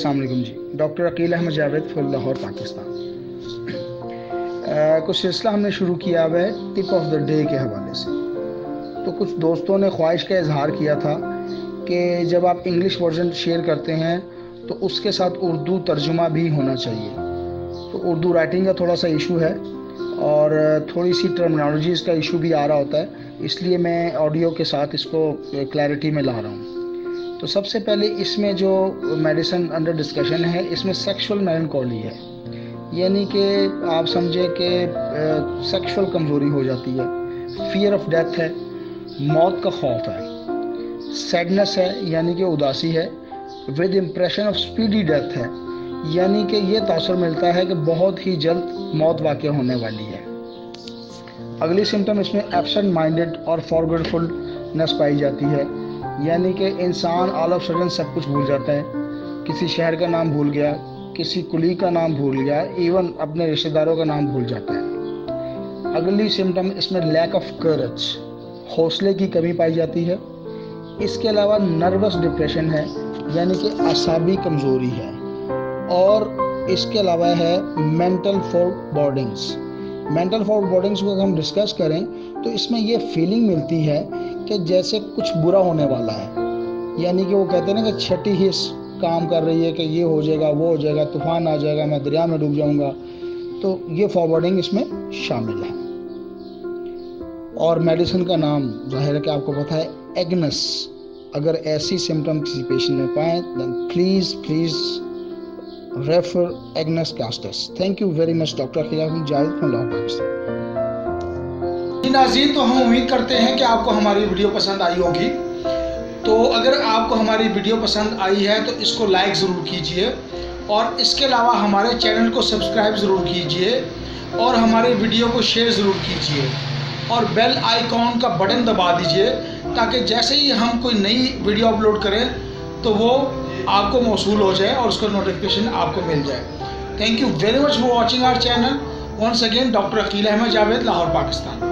अस्सलाम वालेकुम जी। Doctor Aqeel Ahmed Javed from Lahore Pakistan. कुछ सिलसिला हमने शुरू किया हुआ है टिप ऑफ द डे के हवाले से। तो कुछ दोस्तों ने ख्वाहिश का इजहार किया था कि जब आप इंग्लिश वर्जन शेयर करते हैं तो उसके साथ उर्दू तर्जुमा भी होना चाहिए। तो उर्दू राइटिंग का थोड़ा सा इशू है और थोड़ी सी टर्मिनोलॉजीज़ का इशू भी आ रहा होता है, इसलिए मैं ऑडियो के साथ इसको क्लैरिटी में ला रहा हूँ। तो सबसे पहले इसमें जो मेडिसिन अंडर डिस्कशन है, इसमें सेक्सुअल मेलनकॉली है, यानी कि आप समझे कि सेक्सुअल कमज़ोरी हो जाती है, फियर ऑफ डेथ है, मौत का खौफ है, सैडनेस है यानी कि उदासी है, with impression of speedy death है, यानी कि ये तासुर मिलता है कि बहुत ही जल्द मौत वाक़ होने वाली है। अगली सिम्टम इसमें एब्सेंट माइंडेड और फॉरगेटफुलनेस पाई जाती है, यानी कि इंसान ऑल ऑफ सडन सब कुछ भूल जाता है, किसी शहर का नाम भूल गया, किसी कुली का नाम भूल गया, इवन अपने रिश्तेदारों का नाम भूल जाता है। अगली सिम्टम इसमें लैक ऑफ करेज, हौसले की कमी पाई जाती है। इसके अलावा नर्वस डिप्रेशन है, यानी कि असाबी कमज़ोरी है। और इसके अलावा है मेंटल फॉरबोर्डिंग्स। मेंटल फॉरबोर्डिंग्स को अगर हम डिस्कस करें तो इसमें ये फीलिंग मिलती है कि जैसे कुछ बुरा होने वाला है, यानी कि वो कहते हैं ना कि छठी हिस्स काम कर रही है कि ये हो जाएगा, वो हो जाएगा, तूफान आ जाएगा, मैं दरिया में डूब जाऊंगा। तो ये फॉरवर्डिंग इसमें शामिल है। और मेडिसिन का नाम जाहिर है कि आपको पता है, एग्नस। अगर ऐसी सिम्टम किसी पेशेंट में पाएँ then please refer agnus castus. Thank you very much doctor Aqeel Ahmed Javed from Lahore Pakistan. नाज़रीन, तो हम उम्मीद करते हैं कि आपको हमारी वीडियो पसंद आई होगी। तो अगर आपको हमारी वीडियो पसंद आई है तो इसको लाइक ज़रूर कीजिए और इसके अलावा हमारे चैनल को सब्सक्राइब ज़रूर कीजिए और हमारे वीडियो को शेयर ज़रूर कीजिए और बेल आइकॉन का बटन दबा दीजिए ताकि जैसे ही हम कोई नई वीडियो अपलोड करें तो वो आपको मौसूल हो जाए और उसका नोटिफिकेशन आपको मिल जाए। Thank you very much for watching our channel. Once again doctor Aqeel Ahmed Javed, Lahore Pakistan.